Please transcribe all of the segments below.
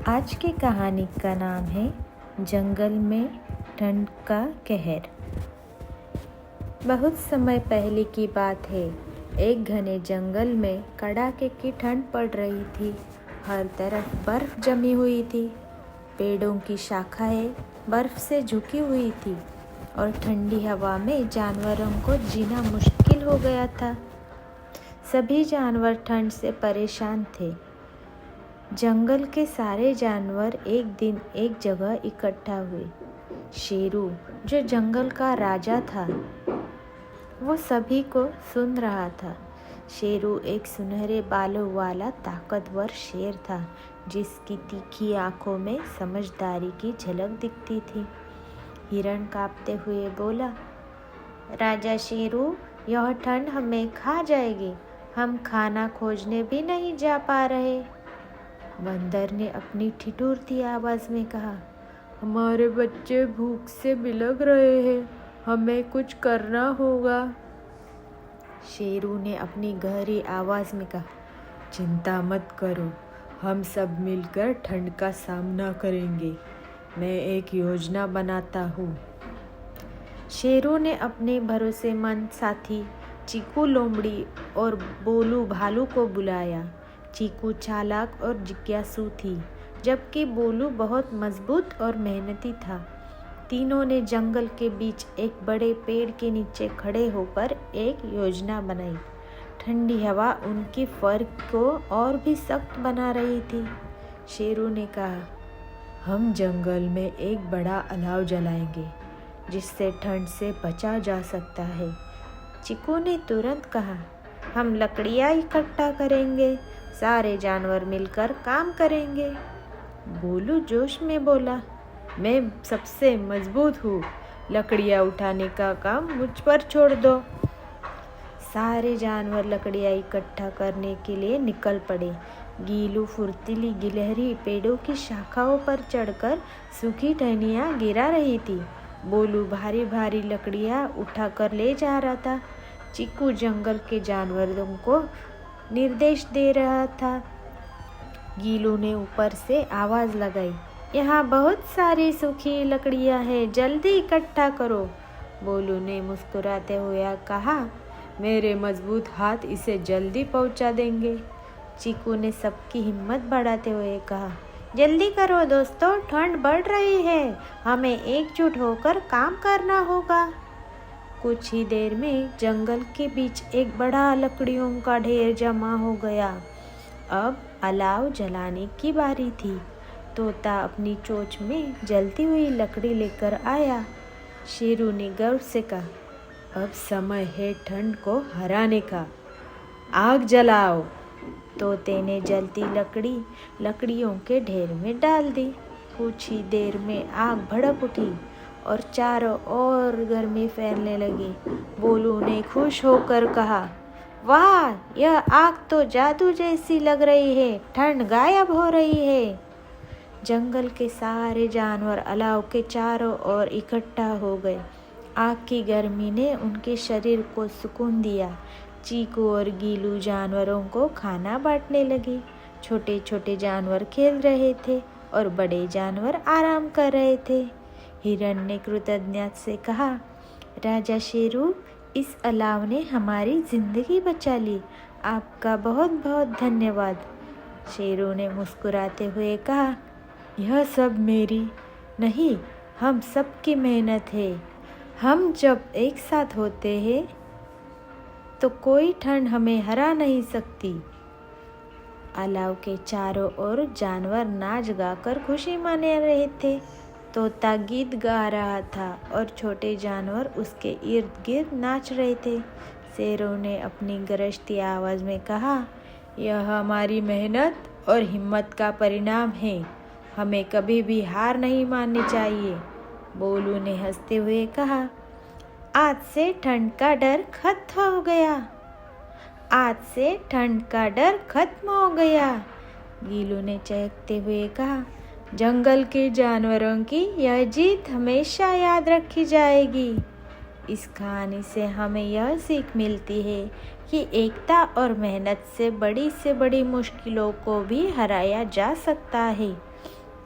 आज की कहानी का नाम है जंगल में ठंड का कहर। बहुत समय पहले की बात है। एक घने जंगल में कड़ाके की ठंड पड़ रही थी। हर तरफ बर्फ जमी हुई थी। पेड़ों की शाखाएं बर्फ से झुकी हुई थी और ठंडी हवा में जानवरों को जीना मुश्किल हो गया था। सभी जानवर ठंड से परेशान थे। जंगल के सारे जानवर एक दिन एक जगह इकट्ठा हुए। शेरू, जो जंगल का राजा था, वो सभी को सुन रहा था। शेरू एक सुनहरे बालों वाला ताकतवर शेर था, जिसकी तीखी आंखों में समझदारी की झलक दिखती थी। हिरण कांपते हुए बोला, राजा शेरू, यह ठंड हमें खा जाएगी। हम खाना खोजने भी नहीं जा पा रहे। बंदर ने अपनी ठिठुरती आवाज में कहा, हमारे बच्चे भूख से बिलख रहे हैं। हमें कुछ करना होगा। शेरू ने अपनी गहरी आवाज में कहा, चिंता मत करो, हम सब मिलकर ठंड का सामना करेंगे। मैं एक योजना बनाता हूँ। शेरू ने अपने भरोसेमंद साथी चीकू लोमड़ी और बोलू भालू को बुलाया। चीकू चालाक और जिज्ञासु थी, जबकि बोलू बहुत मजबूत और मेहनती था। तीनों ने जंगल के बीच एक बड़े पेड़ के नीचे खड़े होकर एक योजना बनाई। ठंडी हवा उनकी फर को और भी सख्त बना रही थी। शेरू ने कहा, हम जंगल में एक बड़ा अलाव जलाएंगे, जिससे ठंड से बचा जा सकता है। चीकू ने तुरंत कहा, हम लकड़ियाँ इकट्ठा करेंगे, सारे जानवर मिलकर काम करेंगे। बोलू जोश में बोला, मैं सबसे मजबूत हूँ, लकड़ियाँ उठाने का काम मुझ पर छोड़ दो। सारे जानवर लकड़ियाँ इकट्ठा करने के लिए निकल पड़े। गीलू फुर्तीली गिलहरी पेड़ों की शाखाओं पर चढ़कर सूखी टहनियाँ गिरा रही थी। बोलू भारी भारी लकड़ियाँ उठाकर ले जा रहा था। चीकू जंगल के जानवरों को निर्देश दे रहा था। गीलू ने ऊपर से आवाज लगाई, यहाँ बहुत सारी सूखी लकड़ियाँ हैं, जल्दी इकट्ठा करो। बोलू ने मुस्कुराते हुए कहा, मेरे मजबूत हाथ इसे जल्दी पहुँचा देंगे। चीकू ने सबकी हिम्मत बढ़ाते हुए कहा, जल्दी करो दोस्तों, ठंड बढ़ रही है, हमें एकजुट होकर काम करना होगा। कुछ ही देर में जंगल के बीच एक बड़ा लकड़ियों का ढेर जमा हो गया। अब अलाव जलाने की बारी थी। तोता अपनी चोंच में जलती हुई लकड़ी लेकर आया। शेरू ने गर्व से कहा, अब समय है ठंड को हराने का, आग जलाओ। तोते ने जलती लकड़ियों के ढेर में डाल दी। कुछ ही देर में आग भड़क उठी और चारों ओर गर्मी फैलने लगी। बोलू ने खुश होकर कहा, वाह, यह आग तो जादू जैसी लग रही है, ठंड गायब हो रही है। जंगल के सारे जानवर अलाव के चारों ओर इकट्ठा हो गए। आग की गर्मी ने उनके शरीर को सुकून दिया। चीकू और गीलू जानवरों को खाना बांटने लगी। छोटे छोटे जानवर खेल रहे थे और बड़े जानवर आराम कर रहे थे। हिरण ने कृतज्ञता से कहा, राजा शेरू, इस अलाव ने हमारी जिंदगी बचा ली, आपका बहुत बहुत धन्यवाद। शेरू ने मुस्कुराते हुए कहा, यह सब मेरी नहीं, हम सबकी मेहनत है। हम जब एक साथ होते हैं तो कोई ठंड हमें हरा नहीं सकती। अलाव के चारों ओर जानवर नाच गाकर खुशी मना रहे थे। तोता गीत गा रहा था और छोटे जानवर उसके इर्द गिर्द नाच रहे थे। शेरों ने अपनी गरजती आवाज़ में कहा, यह हमारी मेहनत और हिम्मत का परिणाम है, हमें कभी भी हार नहीं माननी चाहिए। बोलू ने हंसते हुए कहा, आज से ठंड का डर खत्म हो गया। आज से ठंड का डर खत्म हो गया। गीलू ने चहकते हुए कहा, जंगल के जानवरों की यह जीत हमेशा याद रखी जाएगी। इस कहानी से हमें यह सीख मिलती है कि एकता और मेहनत से बड़ी मुश्किलों को भी हराया जा सकता है।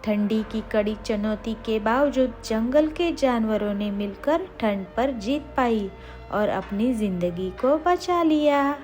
ठंडी की कड़ी चुनौती के बावजूद जंगल के जानवरों ने मिलकर ठंड पर जीत पाई और अपनी जिंदगी को बचा लिया।